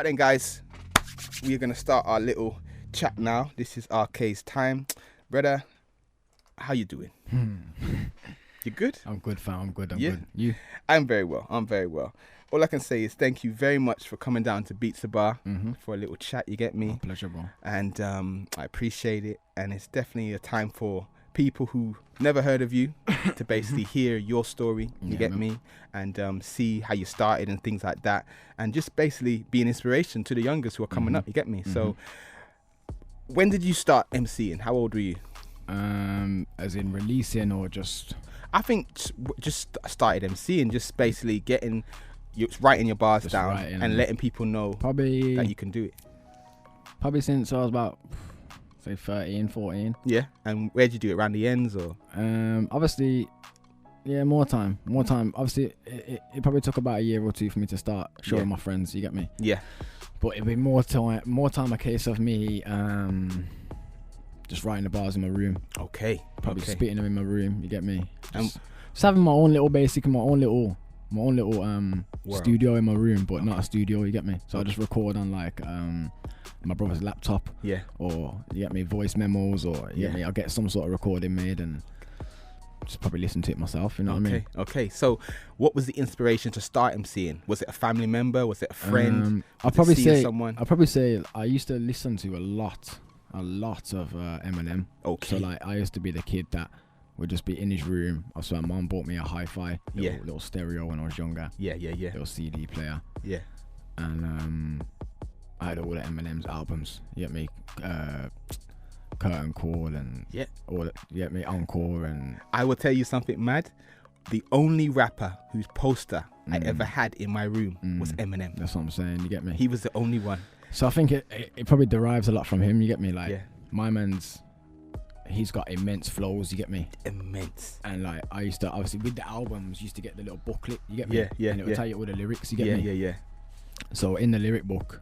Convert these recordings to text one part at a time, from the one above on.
right then, guys. We're going to start our little chat now. This is RK's time. Brother, how you doing? You good? I'm good, fam. I'm good. I'm good. You? I'm very well. All I can say is thank you very much for coming down to Beatsabar for a little chat, you get me? My pleasure, bro. And I appreciate it. And it's definitely a time for people who never heard of you to basically hear your story, you get me? And see how you started and things like that. And just basically be an inspiration to the youngers who are coming up, you get me? So when did you start MCing? How old were you? As in releasing or just... I think just started MCing, just basically getting... writing your bars just down and letting people know probably that you can do it. Probably since I was about, say, 13, 14. Yeah. And where'd you do it? Around the ends or? Obviously, yeah, more time. Obviously, it probably took about a year or two for me to start showing my friends, you get me? Yeah. But it'd be more time a case of me just writing the bars in my room. Okay. Probably spitting them in my room, you get me? Just having my own little studio in my room, but not a studio, you get me? So I just record on like my brother's laptop, or you get me, voice memos, or you get me, I'll get some sort of recording made and just probably listen to it myself, you know what I mean? Okay, so what was the inspiration to start MCing? Was it a family member? Was it a friend? I'll probably say I used to listen to a lot of Eminem. Okay. So like I used to be the kid that would just be in his room. Also, my mom bought me a hi-fi little stereo when I was younger. Yeah. Little CD player. Yeah. And I had all the Eminem's albums. You get me? Curtain Call and all that. You get me? Encore and... I will tell you something mad. The only rapper whose poster I ever had in my room was Eminem. That's what I'm saying. You get me? He was the only one. So I think it probably derives a lot from him. You get me? Like my man's... He's got immense flows, you get me? Immense. And like I used to, obviously with the albums, used to get the little booklet, you get me? Yeah. And it would tell you all the lyrics, you get me? Yeah. So in the lyric book,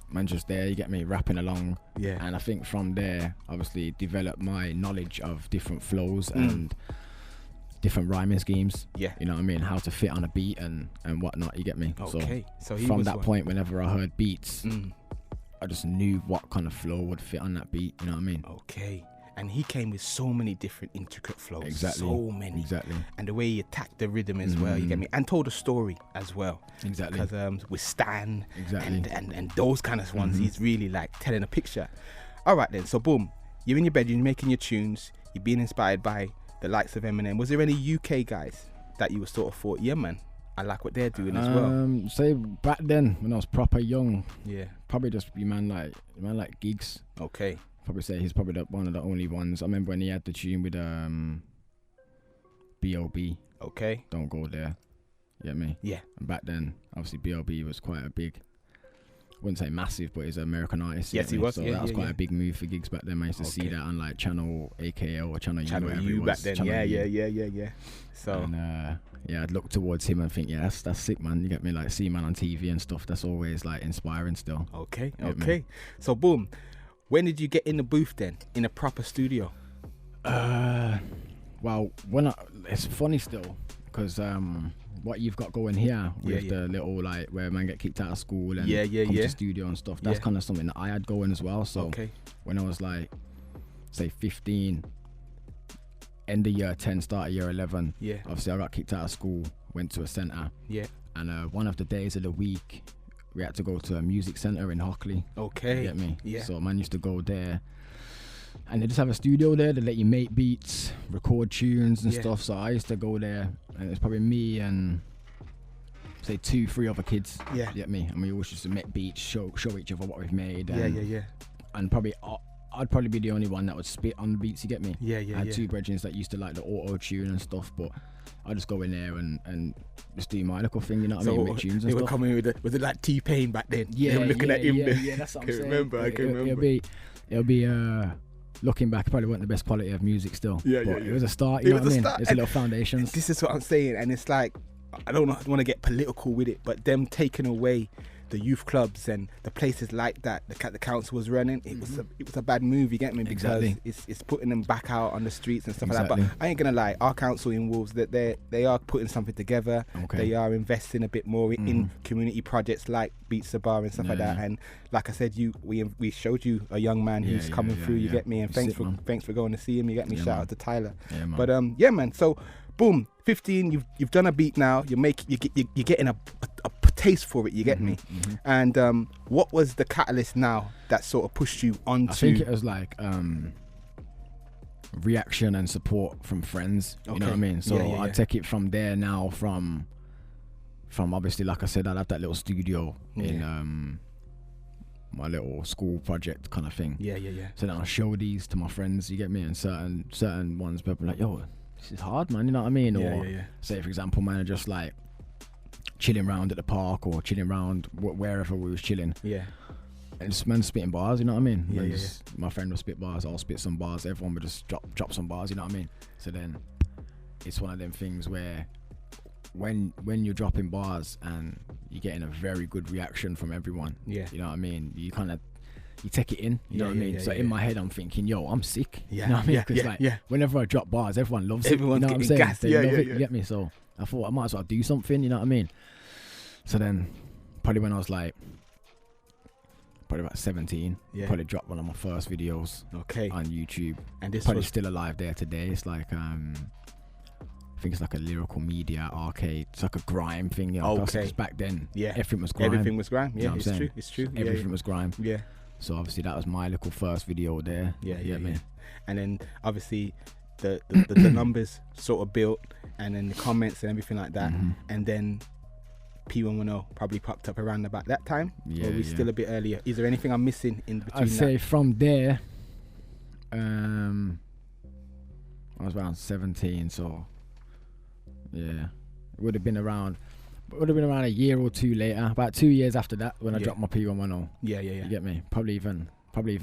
man, just there, you get me, rapping along. Yeah. And I think from there, obviously developed my knowledge of different flows and different rhyming schemes. Yeah. You know what I mean? How to fit on a beat and whatnot, you get me? Okay. So from that point, whenever I heard beats, I just knew what kind of flow would fit on that beat, you know what I mean? Okay. And he came with so many different intricate flows. Exactly. So many. Exactly. And the way he attacked the rhythm as well, you get me? And told a story as well. Exactly. Because with Stan exactly. and those kind of ones, he's really like telling a picture. All right then, so boom, you're in your bedroom, you're making your tunes, you're being inspired by the likes of Eminem. Was there any UK guys that you were sort of thought, yeah man, I like what they're doing as well? Say back then, when I was proper young, probably just be man like Gigs. Okay. Probably say he's probably one of the only ones. I remember when he had the tune with b.o.b. Okay. Don't Go There. You get me? Yeah. And back then, obviously b.o.b. was quite a big, wouldn't say massive, but he's an American artist. Yes, he was. So that was quite a big move for Gigs back then. I used to see that on like Channel AKO or Channel U back then. Yeah. So and I'd look towards him and think, that's sick, man. You get me? Like see man on TV and stuff. That's always like inspiring still. Okay. So boom. When did you get in the booth then, in a proper studio? Well, it's funny still, because what you've got going here with the little like where man get kicked out of school and come to studio and stuff, that's kind of something that I had going as well. So when I was like, say 15, end of year 10, start of year 11, obviously I got kicked out of school, went to a centre, and one of the days of the week, we had to go to a music centre in Hockley. Okay. You get me? Yeah. So man used to go there. And they just have a studio there. They let you make beats, record tunes and stuff. So I used to go there. And it's probably me and, say, 2-3 other kids. Yeah. You get me? And we always used to make beats, show each other what we've made. And, And probably... I'd probably be the only one that would spit on the beats, you get me? I had 2 brethren that used to like the auto-tune and stuff, but I just go in there and just do my little thing, you know what I mean? Make tunes and they stuff. Were coming with it like T-Pain back then? Yeah, they were looking at him. Yeah, that's what I'm saying. I can remember. It'll be looking back, it probably wasn't the best quality of music still. But it was a start, you know what I mean? It's a little foundations. This is what I'm saying, and it's like, I don't want to get political with it, but them taking away the youth clubs and the places like that the council was running, it was a bad move, you get me, because it's putting them back out on the streets and stuff like that. But I ain't gonna lie, our council in Wolves, that they are putting something together. They are investing a bit more in community projects like Beatsabar and stuff like that. And like I said, we showed you a young man who's coming through, you get me, and thanks for going to see him, you get me. Shout out to Tyler. But yeah, man, so boom, 15, you've done a beat now, you're getting a taste for it, you get me. And what was the catalyst now that sort of pushed you onto? I think it was like reaction and support from friends, you know what I mean? So I take it from there now, from obviously, like I said, I'd have that little studio in my little school project kind of thing. So then I show these to my friends, you get me, and certain ones people are like, yo, this is hard, man, you know what I mean? Or say, for example, man, just like chilling around at the park or chilling around wherever we was chilling. And just man spitting bars, you know what I mean? My friend would spit bars, I'll spit some bars, everyone would just drop some bars, you know what I mean? So then it's one of them things where when you're dropping bars and you're getting a very good reaction from everyone, you know what I mean? You kind of, you take it in, you know what I mean? So in my head I'm thinking, yo, I'm sick, you know what I mean? Because whenever I drop bars, everyone loves it, you know what I'm saying? Gassed. They love it, you get me? So I thought I might as well do something, you know what I mean? So then probably when I was like probably about 17, probably dropped one of my first videos on YouTube, and this probably still alive there today. It's like I think it's like a lyrical media arcade. It's like a grime thing, you know, because back then everything was grime. Everything was grime, you know it's true. Everything was grime. So obviously that was my little first video there. And then obviously the numbers sort of built, and then the comments and everything like that, and then P110 probably popped up around about that time. Or are we still a bit earlier? Is there anything I'm missing in between? I'd say from there, I was around 17, so it would have been around a year or two later, about 2 years after that, when I dropped my P110. You get me? Probably even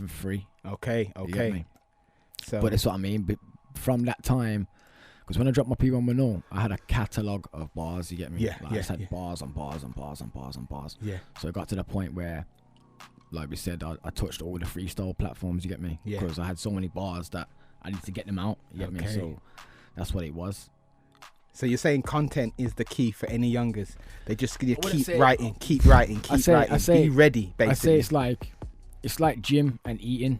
3. Okay. You get me? So, but that's what I mean. But from that time, because when I dropped my P110, I had a catalogue of bars, you get me? I just had bars on bars on bars on bars on bars. So it got to the point where, like we said, I touched all the freestyle platforms, you get me? Because I had so many bars that I need to get them out, you get me? So that's what it was. So you're saying content is the key for any youngers? They just keep writing, keep writing. Be ready, basically. I say it's like gym and eating.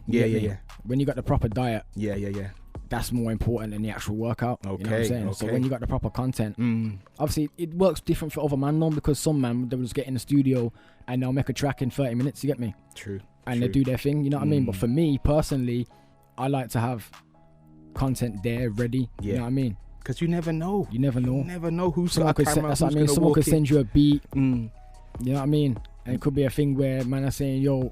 When you got the proper diet. That's more important than the actual workout. You know what I'm saying? So when you got the proper content, obviously it works different for other man though, because some man, they'll just get in the studio and they'll make a track in 30 minutes, you get me? True. And they do their thing, you know what I mean? But for me personally, I like to have content there ready, you know what I mean? Because you never know. You never know who's got a camera, that's what I mean. Someone could send you a beat, you know what I mean? And it could be a thing where man are saying, yo,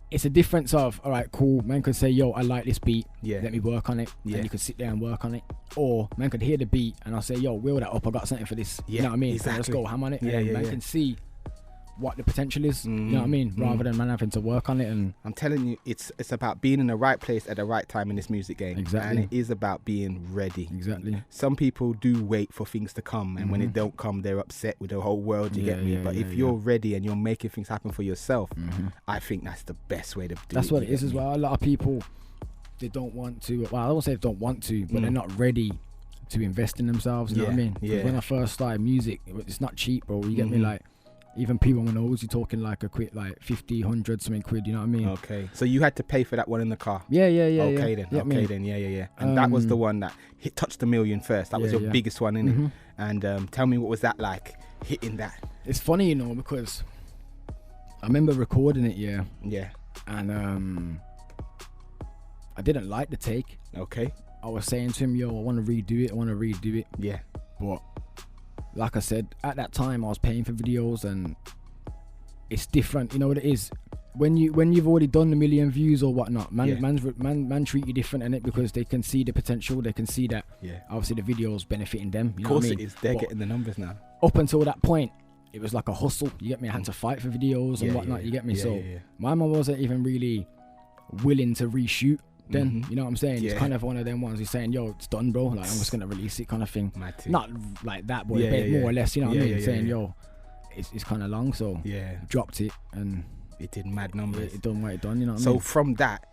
it's a difference of, all right, cool, man could say, yo, I like this beat, let me work on it, and you could sit there and work on it. Or man could hear the beat and I'll say, yo, wheel that up, I got something for this, you know what I mean? So let's go ham on it, and man can see what the potential is, you know what I mean, rather than man having to work on it. And I'm telling you, it's about being in the right place at the right time in this music game. And it is about being ready. Some people do wait for things to come, and when it don't come, they're upset with the whole world, you get me? But if you're ready and you're making things happen for yourself, I think that's the best way to do it. That's what it is as well. A lot of people, they don't want to, well, I don't say they don't want to, but they're not ready to invest in themselves, you know what I mean? When I first started music, it's not cheap, bro, you get me? Like, even P110s, you're talking like a quick, like 50, 100 something quid, you know what I mean? Okay. So you had to pay for that one in the car? Yeah. Okay then. And that was the one that touched the million first. That was your biggest one, innit? And tell me, what was that like, hitting that? It's funny, you know, because I remember recording it, and I didn't like the take. Okay. I was saying to him, yo, I want to redo it. Yeah. But like I said, at that time I was paying for videos, and it's different, you know what it is, when you've already done a million views or whatnot, man treat you different in it, because they can see the potential, they can see that obviously the video's benefiting them, you know what I mean? Of course it is, they're getting the numbers now. Up until that point, it was like a hustle, you get me? I had to fight for videos and whatnot, you get me? My mum wasn't even really willing to reshoot then, you know what I'm saying? It's kind of one of them ones who's saying, yo, it's done, bro, like I'm just gonna release it kind of thing. Not like that, but more or less, you know what I mean? Saying, yo, it's kind of long, so dropped it, and it did mad numbers. It done what it done, you know what I so mean? From that,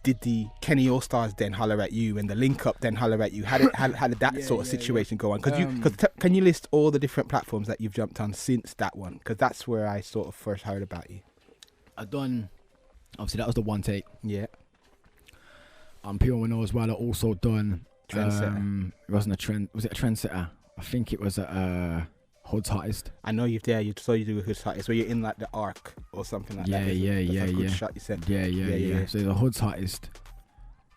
did the Kenny Allstars then holler at you, and the Link Up then holler at you? How did that sort of situation go on? Can you list all the different platforms that you've jumped on since that one? Because that's where I sort of first heard about you. I done, obviously that was the one take. Yeah. P.o.b as well. I also done Trendsetter. It wasn't a trend. Was it a Trendsetter? I think it was a Hood's Hottest. I know you do a Hood's Hottest where you're in like the arc or something like that. Yeah. Good shot you said. Yeah. So the Hood's Hottest.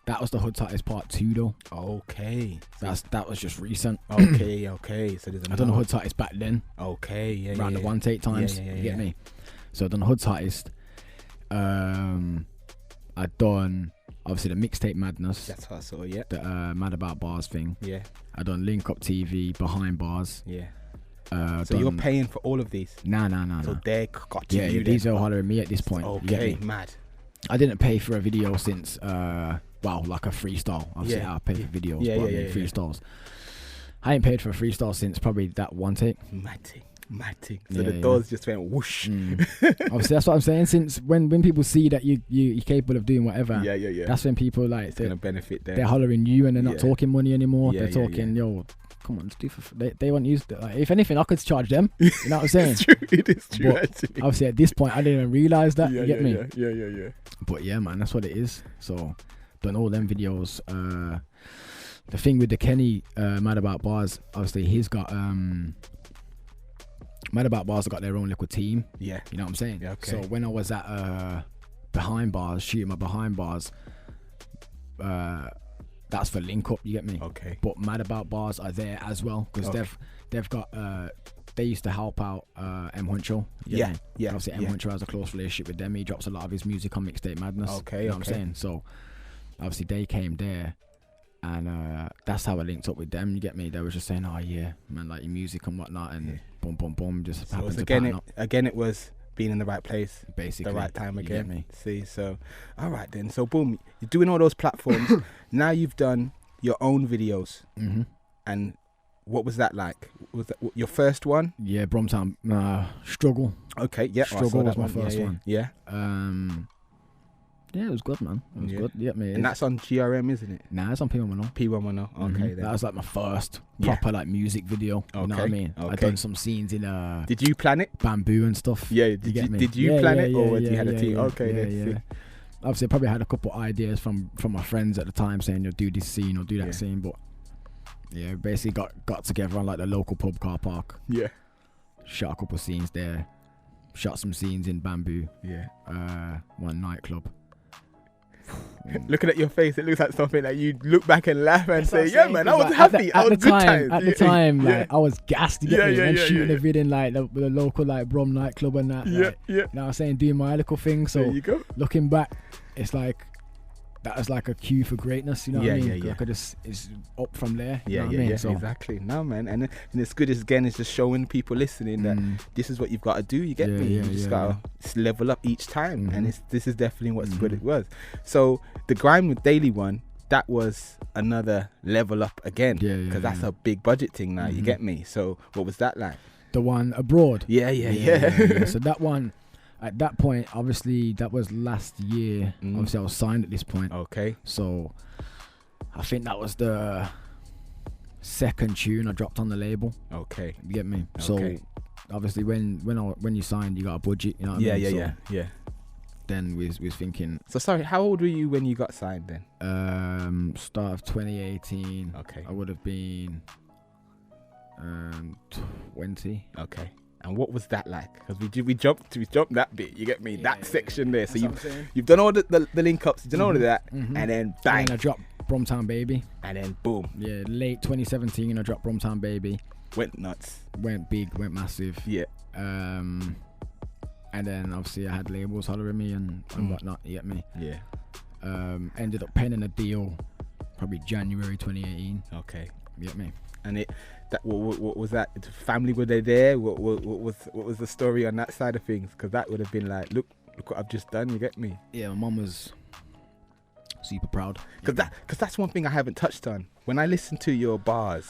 That was the Hood's Hottest part 2 though. Okay. That was just recent. Okay. So there's I done the Hood's Hottest back then. Okay. Around the one take times. You get me? So I done the Hood's Hottest. I done obviously the Mixtape Madness. That's what I saw. Yeah. The Mad About Bars thing. Yeah. I done Link Up TV, Behind Bars. Yeah. So you're paying for all of these? Nah. So they got to you. Yeah, these are hollering me at this point. Okay, mad. I didn't pay for a video since like a freestyle. Obviously, I pay for videos, freestyles. I ain't paid for a freestyle since probably that one take. Mad thing. So the doors just went whoosh. Obviously, that's what I'm saying. Since when people see that you're capable of doing whatever, that's when people like it's gonna benefit them. They're hollering you, and they're not talking money anymore. They're talking, yo, come on, let's do they want you. Like, if anything, I could charge them. You know what I'm saying? It is true. But obviously, at this point, I didn't even realize that. You get me? Yeah. But yeah, man, that's what it is. So, done all them videos. The thing with the Kenny Mad About Bars, obviously, he's got Mad About Bars have got their own little team. Yeah. You know what I'm saying? Yeah, okay. So when I was at Behind Bars, shooting my Behind Bars, that's for Link Up, you get me? Okay. But Mad About Bars are there as well, because they've got they used to help out M Huncho. Yeah. Obviously M Huncho has a close relationship with them. He drops a lot of his music on Mixtape Madness. Okay. You know what I'm saying? So obviously they came there, and that's how I linked up with them. You get me? They were just saying, "Oh yeah, man, like your music and whatnot," and boom, just so happened to again, up. Again, it was being in the right place, basically, the right time again. You get me? See, so all right then. So boom, you're doing all those platforms. Now you've done your own videos, and what was that like? Was that your first one? Yeah, Bromtown Struggle. Okay, yeah, Struggle was my first one. Yeah. Yeah, it was good, man. It was good. Yeah, man. And that's on GRM, isn't it? Nah, it's on P110. P110. Okay, then. That was like my first proper like music video. You know what I mean? I done some scenes in Did you plan it? Bamboo and stuff. Yeah. Did you plan it, or did you had a team? Okay, Obviously, I probably had a couple ideas from my friends at the time saying, "You'll do this scene or do that scene," but yeah, basically got together on like the local pub car park. Yeah. Shot a couple scenes there. Shot some scenes in Bamboo. Yeah. One nightclub. Looking at your face, it looks like something that you look back and laugh and say, "Yeah, man, I was happy. I was good times." At the time, like I was gassed. And shooting a video in like the local like Brom nightclub and that. Yeah. You know what I'm saying? Doing my little thing. So there you go. Looking back, it's like that was like a cue for greatness. You know what I mean? I could just it's up from there. You know what I mean? So, exactly. No, man, and it's good as again is just showing people listening that this is what you've got to do. You get me? You just gotta level up each time, and this is definitely what it was. So the Grind with Daily one, that was another level up again, because that's a big budget thing now. You get me? So what was that like? The one abroad. Yeah. So that one. At that point, obviously, that was last year. Obviously, I was signed at this point. Okay. So, I think that was the second tune I dropped on the label. Okay. You get me? Okay. So, obviously, when you signed, you got a budget. You know what I mean? Yeah. Then we was thinking. So sorry, how old were you when you got signed then? Start of 2018. Okay. I would have been 20. Okay. And what was that like? Because we jumped that bit. You get me? That section there. So you've done all the link ups. You've done all of that, and then bang. And then I dropped Bromtown Baby. And then boom. Yeah, late 2017. I dropped Bromtown Baby. Went nuts. Went big. Went massive. Yeah. And then obviously I had labels hollering me and whatnot. You get me? Yeah. Ended up penning a deal, probably January 2018. Okay. You get me? And what was that? Family, were they there? What was the story on that side of things? Because that would have been like, look what I've just done. You get me? Yeah, my mum was super proud. Because that's one thing I haven't touched on. When I listen to your bars,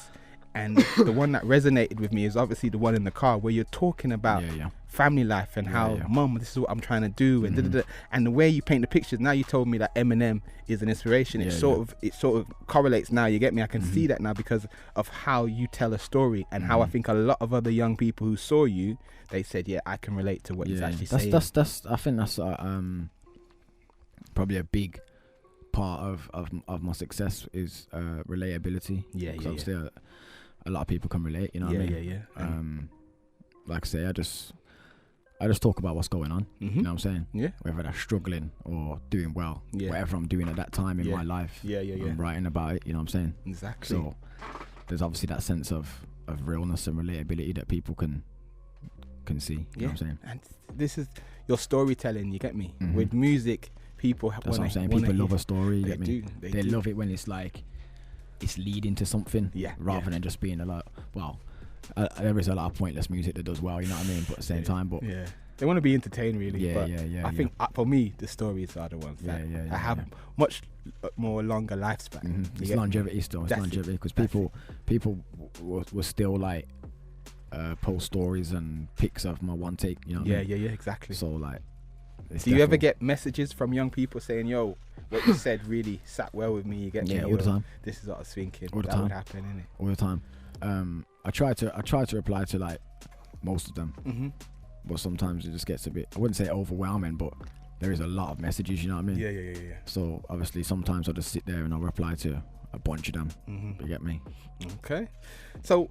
And the one that resonated with me is obviously the one in the car where you're talking about family life and how, mum, this is what I'm trying to do, and and the way you paint the pictures. Now you told me that Eminem is an inspiration. It sort of correlates now. You get me? I can see that now because of how you tell a story and how I think a lot of other young people who saw you, they said, yeah, I can relate to what he's actually saying. That's I think that's probably a big part of my success is relatability. Obviously a lot of people can relate, you know what I mean? Like I say, I just talk about what's going on, you know what I'm saying? Yeah. Whether they're struggling or doing well, whatever I'm doing at that time in my life, I'm writing about it, you know what I'm saying? Exactly. So there's obviously that sense of realness and relatability that people can see, you know what I'm saying? And this is your storytelling, you get me? With music, people that's what I'm saying. People love a story, you get me? They do. love it when it's like it's leading to something, rather than just being a lot. Well, there is a lot of pointless music that does well, you know what I mean? But at the same time, they want to be entertained, really. I think for me, the stories are the ones that have much more longer lifespan. It's longevity still. It's longevity because people will still like post stories and pics of my one take. You know what I mean? Exactly. So like, do you ever get messages from young people saying, "Yo, what you said really sat well with me"? You get me? All the time. This is what I was thinking. All the that time. Would happen, innit? All the time. I try to reply to like most of them, but sometimes it just gets a bit, I wouldn't say overwhelming, but there is a lot of messages, you know what I mean? Yeah. So obviously sometimes I'll just sit there and I'll reply to a bunch of them. You get me? Okay. So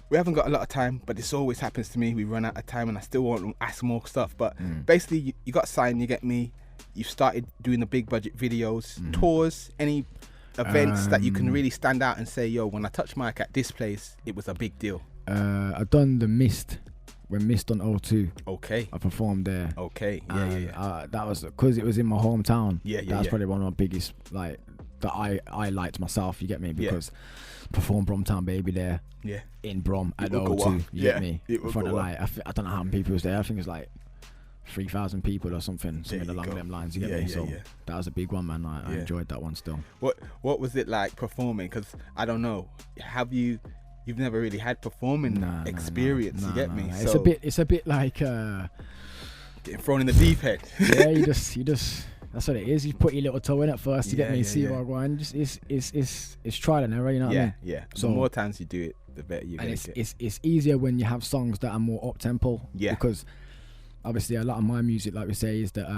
we haven't got a lot of time, but this always happens to me. We run out of time and I still want to ask more stuff. But basically, you got signed, you get me. You started doing the big budget videos, tours, any events that you can really stand out and say, yo, when I touched mic at this place, it was a big deal. I've done the Mist. When Mist on O2. Okay. I performed there. Okay. That was because it was in my hometown. That's probably one of my biggest, like, that I liked myself, you get me? Because performed Bromtown Baby there. Yeah. In Brom at the O2, you get me? In front of like, I don't know how many people was there. I think it was like 3,000 people or something along them lines, you get me? So that was a big one, man. I enjoyed that one still. What was it like performing? Because I don't know, you've never really had performing experience, you get me? So it's a bit like getting thrown in the deep end. you just that's what it is. You put your little toe in at first, you get me? See what I'm going. Just it's trial and error, you know what I mean? So the more times you do it, the better you get. And it's easier when you have songs that are more up tempo. Because obviously a lot of my music, like we say, is that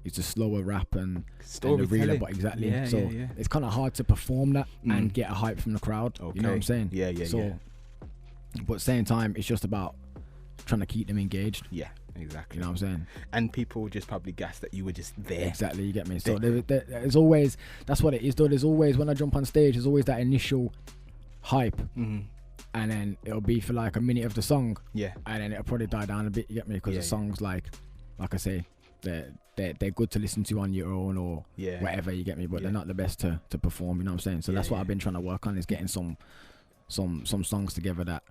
it's a slower rap and the realer, but it's kind of hard to perform that and get a hype from the crowd. You know what I'm saying? But at the same time, it's just about trying to keep them engaged. Exactly. You know what I'm saying? And people just probably guess that you were just there. Exactly, you get me? So there's always, that's what it is though, there's always, when I jump on stage, there's always that initial hype. And then it'll be for like a minute of the song. And then it'll probably die down a bit, you get me? Because the songs, like I say, they're good to listen to on your own or whatever, you get me? But they're not the best to perform, you know what I'm saying? So that's what I've been trying to work on, is getting some songs together that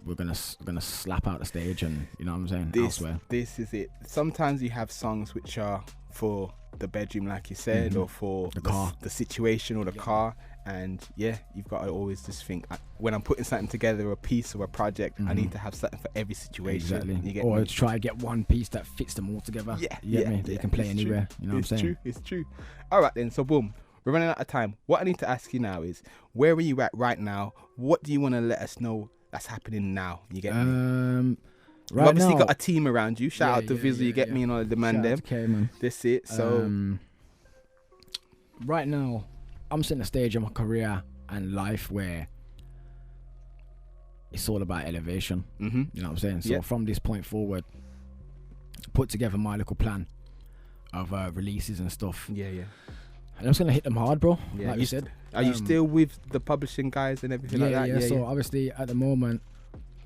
we're gonna slap out the stage, and you know what I'm saying, elsewhere. This is it. Sometimes you have songs which are for the bedroom, like you said, or for the car, the situation, or the car. And you've got to always just think, when I'm putting something together, a piece or a project, I need to have something for every situation. Exactly. Or try to get one piece that fits them all together. You get me? That you can play anywhere. You know what I'm saying? It's true. All right then. So boom, we're running out of time. What I need to ask you now is, where are you at right now? What do you want to let us know that's happening now? You get me? You've obviously got a team around you. Shout out to Vizzy, you get me, and all the man them. Man. That's it. So right now, I'm sitting at a stage of my career and life where it's all about elevation. You know what I'm saying? So from this point forward, put together my little plan of releases and stuff. And I'm just gonna hit them hard, bro. Like you said. Are you still with the publishing guys and everything like that? So obviously at the moment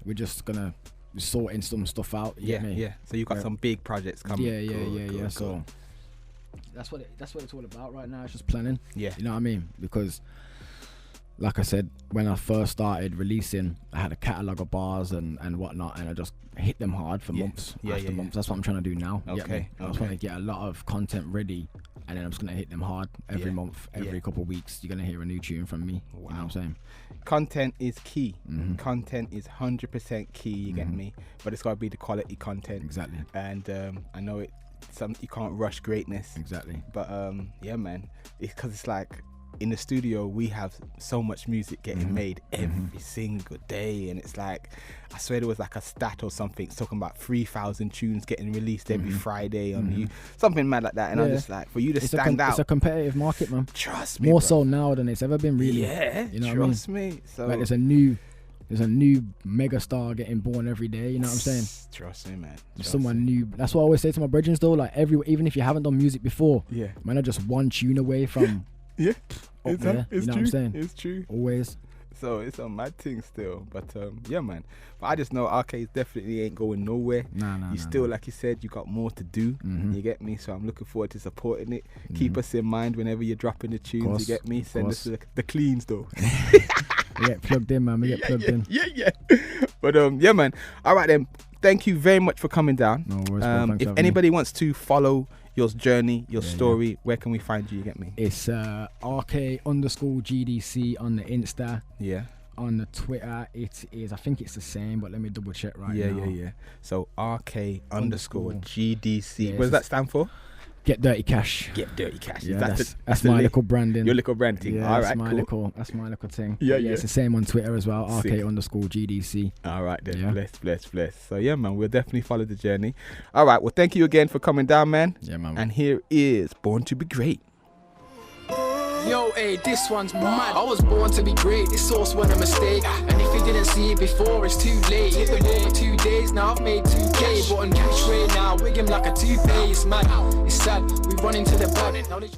we're just gonna sorting some stuff out. So you've got some big projects coming. Cool. So that's what it's all about right now. It's just planning. You know what I mean? Because like I said, when I first started releasing, I had a catalogue of bars and whatnot, and I just hit them hard for months after months. That's what I'm trying to do now. I just want to get a lot of content ready and then I'm just gonna hit them hard every month, every couple of weeks. You're gonna hear a new tune from me. Wow. You know what I'm saying? Content is key. Content is 100% key. You get me? But it's gotta be the quality content. Exactly. And I know you can't rush greatness. Exactly. But yeah, man, it's because it's like in the studio we have so much music getting made every single day, and it's like, I swear there was like a stat or something talking about 3,000 tunes getting released every Friday on you, something mad like that. And I'm just like, for you to stand out, it's a competitive market, man. Trust me, more so now than it's ever been, really. Yeah, you know trust what I mean? me. So like there's a new mega star getting born every day. You know what I'm saying? Trust me, man. Someone new. That's what I always say to my brethren though. Like even if you haven't done music before, man, are just one tune away from up there. It's you know true. What I'm saying? It's true. Always. So it's a mad thing still, but yeah, man. But I just know Arcades definitely ain't going nowhere. You still, like you said, you got more to do. You get me? So I'm looking forward to supporting it. Keep us in mind whenever you're dropping the tunes. Course, you get me? Send us the cleans though. We get plugged in, man. We get plugged in. Yeah. But yeah, man. All right then. Thank you very much for coming down. No worries. If anybody wants to follow your journey, your story, where can we find you? You get me? It's RK_GDC on the Insta. Yeah. On the Twitter, it is. I think it's the same, but let me double check now. Yeah. So RK_GDC. What does that stand for? Get Dirty Cash. Get Dirty Cash. Yeah, that's my little branding. Your little branding. Yeah, all right, that's my little thing. Yeah. It's the same on Twitter as well. RK_GDC. All right then. Yeah. Bless. So yeah, man, we'll definitely follow the journey. All right. Well, thank you again for coming down, man. Yeah, man. And here is Born to Be Great. Yo, hey, this one's mad. I was born to be great, this source wasn't a mistake. And if you didn't see it before, it's too late. Hit the road for 2 days, now I've made 2K. But on cash rate now, wig him like a toupee. It's mad, it's sad, we run into the bad.